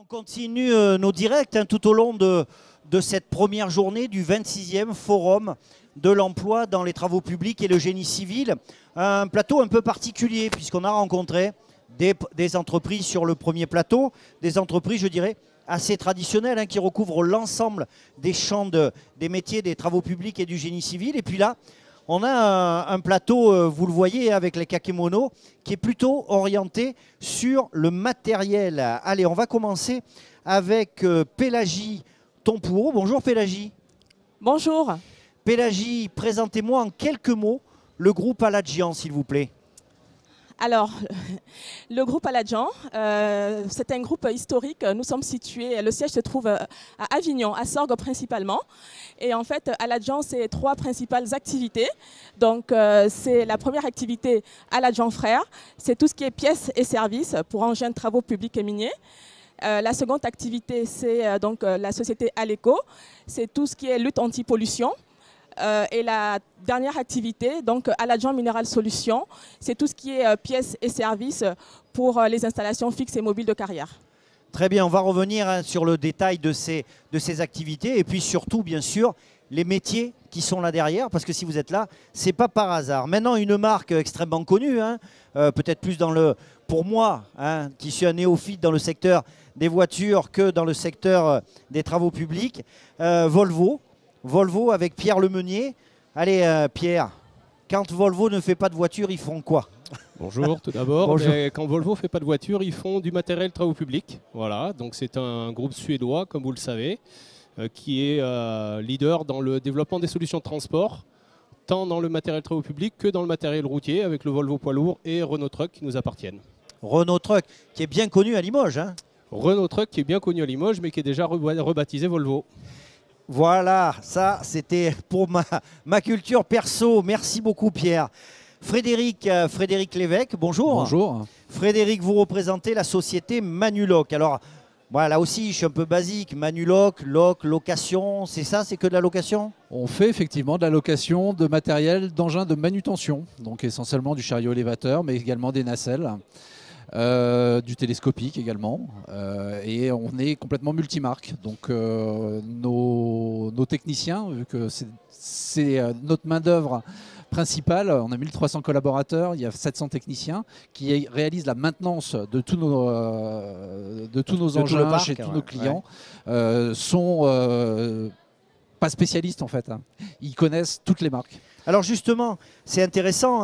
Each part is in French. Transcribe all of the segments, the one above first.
On continue nos directs tout au long de cette première journée du 26e Forum de l'emploi dans les travaux publics et le génie civil. Un plateau un peu particulier puisqu'on a rencontré des entreprises sur le premier plateau, des entreprises, je dirais, assez traditionnelles qui recouvrent l'ensemble des champs des métiers des travaux publics et du génie civil. Et puis là, on a un plateau, vous le voyez, avec les kakémonos, qui est plutôt orienté sur le matériel. Allez, on va commencer avec Pélagie Tompoureau. Bonjour Pélagie. Bonjour. Pélagie, présentez-moi en quelques mots le groupe Aladjian, s'il vous plaît. Alors, le groupe Aladjian, c'est un groupe historique. Nous sommes situés, le siège se trouve à Avignon, à Sorgues principalement. Et en fait, Aladjian, c'est trois principales activités. Donc, c'est la première activité Aladjian Frères. C'est tout ce qui est pièces et services pour engins de travaux publics et miniers. La seconde activité, c'est donc la société Aleco. C'est tout ce qui est lutte anti-pollution. Et la dernière activité, donc Aladjian Mineral Solutions, c'est tout ce qui est pièces et services pour les installations fixes et mobiles de carrière. Très bien, on va revenir sur le détail de ces activités et puis surtout, bien sûr, les métiers qui sont là derrière, parce que si vous êtes là, ce n'est pas par hasard. Maintenant, une marque extrêmement connue, peut-être plus pour moi, qui suis un néophyte dans le secteur des voitures que dans le secteur des travaux publics, Volvo avec Pierre Lemeunier. Allez Pierre, quand Volvo ne fait pas de voiture, ils font quoi? Bonjour tout d'abord. Quand Volvo ne fait pas de voiture, ils font du matériel travaux publics. Voilà, donc c'est un groupe suédois, comme vous le savez, qui est leader dans le développement des solutions de transport, tant dans le matériel travaux publics que dans le matériel routier, avec le Volvo poids lourd et Renault Truck qui nous appartiennent. Renault Truck, qui est bien connu à Limoges. Renault Truck qui est bien connu à Limoges, mais qui est déjà rebaptisé Volvo. Voilà, ça c'était pour ma culture perso. Merci beaucoup Pierre. Frédéric Lévesque, bonjour. Bonjour. Frédéric, vous représentez la société Manuloc. Alors, voilà, là aussi, je suis un peu basique. Manuloc, location, c'est ça, c'est que de la location? On fait effectivement de la location de matériel d'engins de manutention, donc essentiellement du chariot élévateur, mais également des nacelles. Du télescopique également, et on est complètement multimarque. Donc nos techniciens, vu que c'est notre main d'œuvre principale, on a 1300 collaborateurs, il y a 700 techniciens qui réalisent la maintenance de tous nos engins chez tous nos clients, sont pas spécialistes en fait. Ils connaissent toutes les marques. Alors justement, c'est intéressant.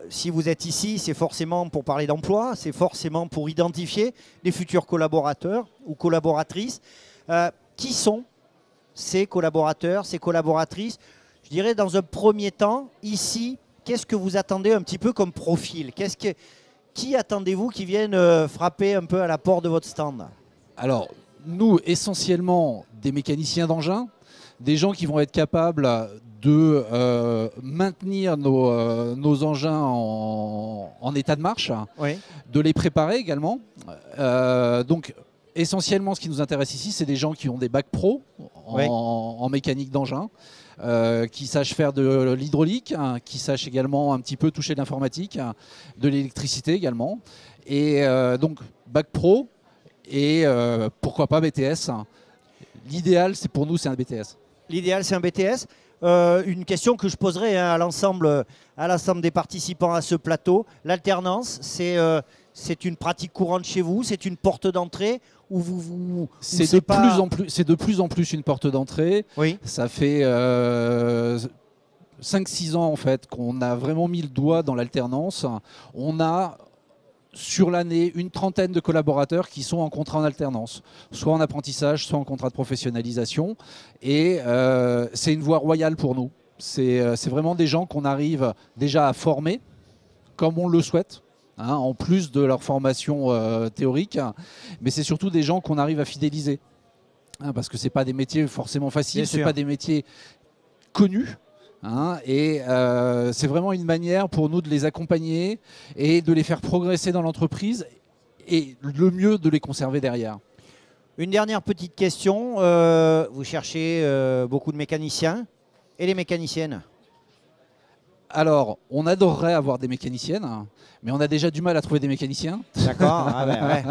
Si vous êtes ici, c'est forcément pour parler d'emploi, c'est forcément pour identifier les futurs collaborateurs ou collaboratrices. Qui sont ces collaborateurs, ces collaboratrices? Je dirais dans un premier temps, ici, qu'est-ce que vous attendez un petit peu comme profil? Qui attendez-vous qui vienne frapper un peu à la porte de votre stand? Alors, nous, essentiellement des mécaniciens d'engins, des gens qui vont être capables de maintenir nos engins en état de marche, oui, de les préparer également. Donc essentiellement ce qui nous intéresse ici, c'est des gens qui ont des bacs pro en mécanique d'engin, qui sachent faire de l'hydraulique, qui sachent également un petit peu toucher de l'informatique, de l'électricité également. Et donc bac pro et pourquoi pas BTS. L'idéal, c'est pour nous, c'est un BTS. L'idéal, c'est un BTS. Une question que je poserai à l'ensemble des participants à ce plateau. L'alternance, c'est une pratique courante chez vous? C'est une porte d'entrée? C'est de plus en plus une porte d'entrée. Oui. Ça fait 5-6 ans en fait qu'on a vraiment mis le doigt dans l'alternance. On a sur l'année une trentaine de collaborateurs qui sont en contrat en alternance, soit en apprentissage, soit en contrat de professionnalisation. Et c'est une voie royale pour nous. C'est vraiment des gens qu'on arrive déjà à former, comme on le souhaite, en plus de leur formation théorique. Mais c'est surtout des gens qu'on arrive à fidéliser. Parce que ce n'est pas des métiers forcément faciles, ce n'est pas des métiers connus. Et c'est vraiment une manière pour nous de les accompagner et de les faire progresser dans l'entreprise et le mieux de les conserver derrière. Une dernière petite question. Vous cherchez beaucoup de mécaniciens et les mécaniciennes? Alors, on adorerait avoir des mécaniciennes, mais on a déjà du mal à trouver des mécaniciens. D'accord. Ah ben, ouais.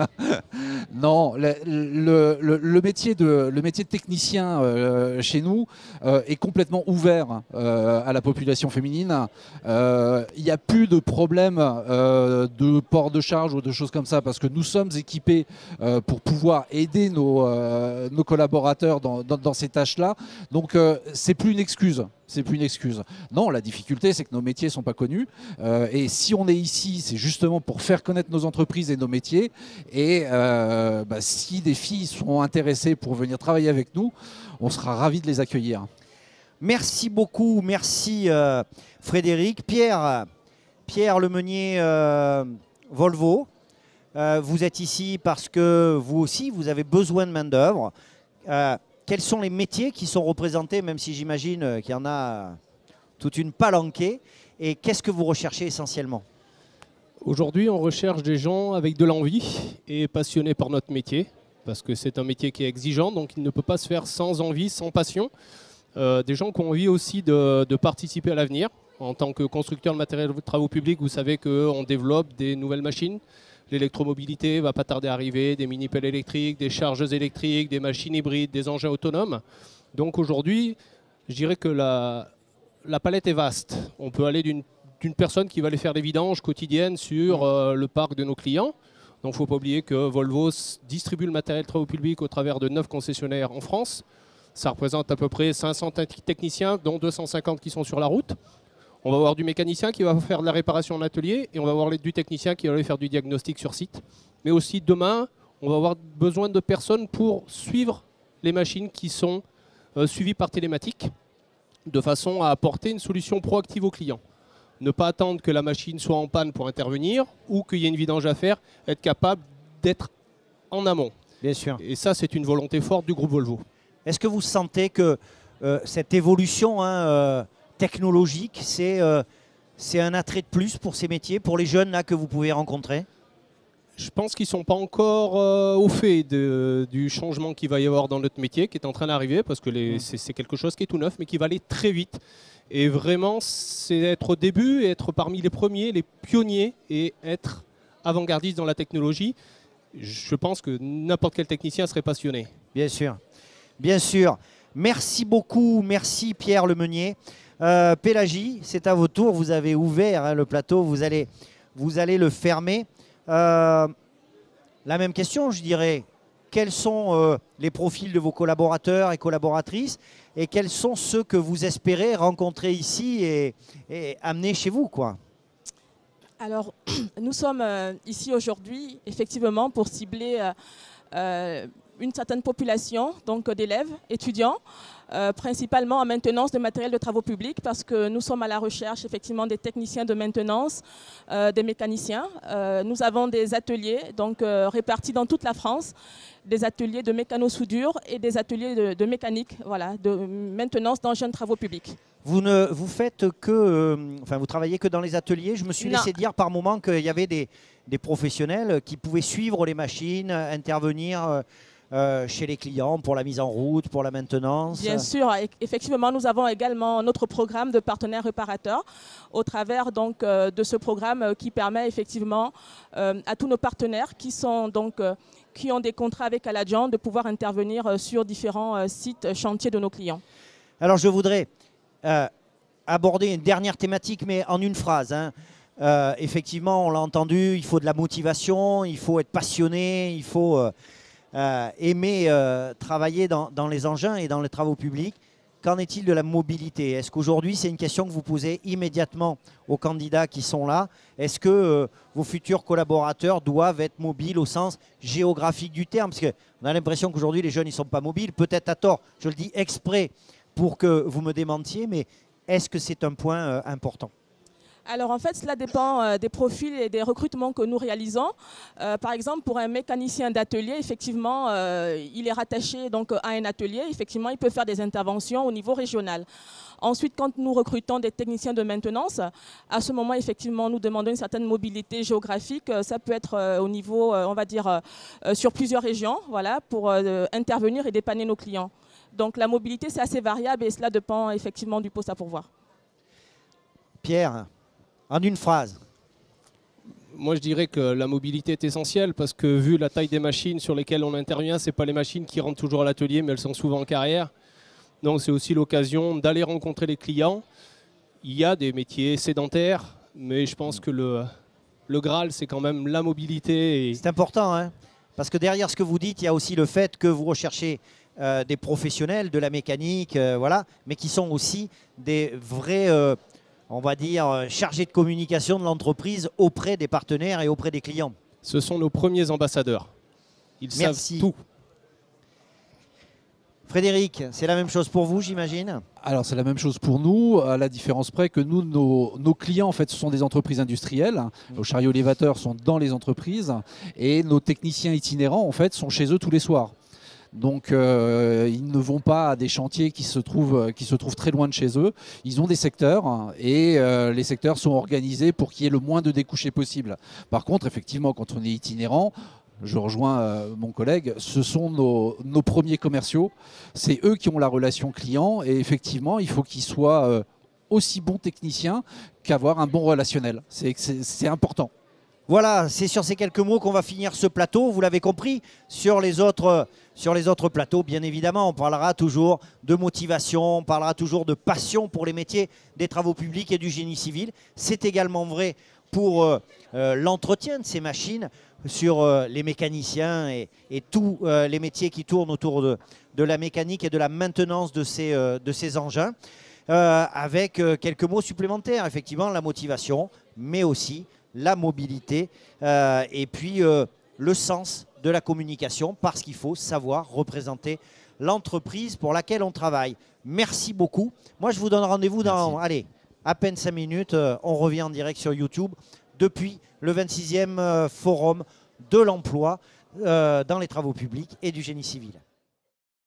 Non, le métier de technicien chez nous est complètement ouvert à la population féminine. Il n'y a plus de problème de port de charge ou de choses comme ça parce que nous sommes équipés pour pouvoir aider nos collaborateurs dans ces tâches-là. Donc c'est plus une excuse. C'est plus une excuse. Non, la difficulté, c'est que nos métiers ne sont pas connus. Et si on est ici, c'est justement pour faire connaître nos entreprises et nos métiers. Et si des filles sont intéressées pour venir travailler avec nous, on sera ravis de les accueillir. Merci beaucoup. Merci Frédéric. Pierre Lemeunier, Volvo. Vous êtes ici parce que vous aussi, vous avez besoin de main-d'œuvre. Quels sont les métiers qui sont représentés, même si j'imagine qu'il y en a toute une palanquée, et qu'est-ce que vous recherchez essentiellement? Aujourd'hui, on recherche des gens avec de l'envie et passionnés par notre métier, parce que c'est un métier qui est exigeant, donc il ne peut pas se faire sans envie, sans passion. Des gens qui ont envie aussi de participer à l'avenir. En tant que constructeur de matériel de travaux publics, vous savez qu'on développe des nouvelles machines. L'électromobilité va pas tarder à arriver, des mini-pelles électriques, des chargeuses électriques, des machines hybrides, des engins autonomes. Donc aujourd'hui, je dirais que la palette est vaste. On peut aller d'une personne qui va aller faire des vidanges quotidiennes sur le parc de nos clients. Donc il ne faut pas oublier que Volvo distribue le matériel de travaux publics au travers de 9 concessionnaires en France. Ça représente à peu près 500 techniciens, dont 250 qui sont sur la route. On va avoir du mécanicien qui va faire de la réparation en atelier et on va avoir du technicien qui va aller faire du diagnostic sur site. Mais aussi demain, on va avoir besoin de personnes pour suivre les machines qui sont suivies par télématique de façon à apporter une solution proactive au client. Ne pas attendre que la machine soit en panne pour intervenir ou qu'il y ait une vidange à faire, être capable d'être en amont. Bien sûr. Et ça, c'est une volonté forte du groupe Volvo. Est-ce que vous sentez que cette évolution technologique, c'est un attrait de plus pour ces métiers, pour les jeunes là, que vous pouvez rencontrer? Je pense qu'ils ne sont pas encore au fait du changement qu'il va y avoir dans notre métier, qui est en train d'arriver, parce que c'est quelque chose qui est tout neuf, mais qui va aller très vite. Et vraiment, c'est être au début, être parmi les premiers, les pionniers, et être avant-gardiste dans la technologie. Je pense que n'importe quel technicien serait passionné. Bien sûr. Bien sûr. Merci beaucoup. Merci Pierre Lemeunier. Pélagie, c'est à votre tour. Vous avez ouvert le plateau. Vous allez le fermer. La même question, je dirais. Quels sont les profils de vos collaborateurs et collaboratrices et quels sont ceux que vous espérez rencontrer ici et amener chez vous, quoi? Alors, nous sommes ici aujourd'hui, effectivement, pour cibler une certaine population donc d'élèves, étudiants, principalement en maintenance de matériel de travaux publics, parce que nous sommes à la recherche effectivement des techniciens de maintenance, des mécaniciens. Nous avons des ateliers donc, répartis dans toute la France, des ateliers de mécano-soudure et des ateliers de mécanique, voilà, de maintenance d'engins de travaux publics. Vous faites que, vous travaillez que dans les ateliers. Je me suis laissé dire par moment qu'il y avait des professionnels qui pouvaient suivre les machines, intervenir chez les clients pour la mise en route, pour la maintenance. Bien sûr, effectivement, nous avons également notre programme de partenaires réparateurs au travers donc, de ce programme qui permet effectivement à tous nos partenaires qui sont donc qui ont des contrats avec Aladjan de pouvoir intervenir sur différents sites chantiers de nos clients. Alors je voudrais aborder une dernière thématique, mais en une phrase. Effectivement, on l'a entendu, il faut de la motivation, il faut être passionné, il faut aimer travailler dans les engins et dans les travaux publics. Qu'en est-il de la mobilité? Est-ce qu'aujourd'hui, c'est une question que vous posez immédiatement aux candidats qui sont là? Est-ce que vos futurs collaborateurs doivent être mobiles au sens géographique du terme? Parce qu'on a l'impression qu'aujourd'hui, les jeunes ne sont pas mobiles, peut-être à tort. Je le dis exprès pour que vous me démentiez, mais est-ce que c'est un point important? Alors en fait, cela dépend des profils et des recrutements que nous réalisons. Par exemple, pour un mécanicien d'atelier, effectivement, il est rattaché donc, à un atelier. Effectivement, il peut faire des interventions au niveau régional. Ensuite, quand nous recrutons des techniciens de maintenance, à ce moment, effectivement, nous demandons une certaine mobilité géographique. Ça peut être au niveau, on va dire, sur plusieurs régions, voilà, pour intervenir et dépanner nos clients. Donc la mobilité, c'est assez variable et cela dépend effectivement du poste à pourvoir. Pierre, en une phrase. Moi, je dirais que la mobilité est essentielle parce que vu la taille des machines sur lesquelles on intervient, ce n'est pas les machines qui rentrent toujours à l'atelier, mais elles sont souvent en carrière. Donc c'est aussi l'occasion d'aller rencontrer les clients. Il y a des métiers sédentaires, mais je pense que le Graal, c'est quand même la mobilité. C'est important, hein, parce que derrière ce que vous dites, il y a aussi le fait que vous recherchez des professionnels de la mécanique, voilà, mais qui sont aussi des vrais... on va dire, chargé de communication de l'entreprise auprès des partenaires et auprès des clients. Ce sont nos premiers ambassadeurs. Ils savent tout. Frédéric, c'est la même chose pour vous, j'imagine? Alors c'est la même chose pour nous, à la différence près que nous, nos clients en fait, ce sont des entreprises industrielles. Nos chariots élévateurs sont dans les entreprises et nos techniciens itinérants en fait, sont chez eux tous les soirs. Donc ils ne vont pas à des chantiers qui se trouvent très loin de chez eux. Ils ont des secteurs et les secteurs sont organisés pour qu'il y ait le moins de découchés possible. Par contre, effectivement, quand on est itinérant, je rejoins mon collègue, ce sont nos premiers commerciaux. C'est eux qui ont la relation client et effectivement, il faut qu'ils soient aussi bons techniciens qu'avoir un bon relationnel. C'est important. Voilà, c'est sur ces quelques mots qu'on va finir ce plateau. Vous l'avez compris, sur les autres plateaux, bien évidemment, on parlera toujours de motivation, on parlera toujours de passion pour les métiers des travaux publics et du génie civil. C'est également vrai pour l'entretien de ces machines, sur les mécaniciens et tous les métiers qui tournent autour de la mécanique et de la maintenance de ces engins. Avec quelques mots supplémentaires, effectivement, la motivation, mais aussi la mobilité et puis le sens de la communication, parce qu'il faut savoir représenter l'entreprise pour laquelle on travaille. Merci beaucoup. Moi, je vous donne rendez-vous dans, allez, à peine 5 minutes. On revient en direct sur YouTube depuis le 26e Forum de l'emploi dans les travaux publics et du génie civil.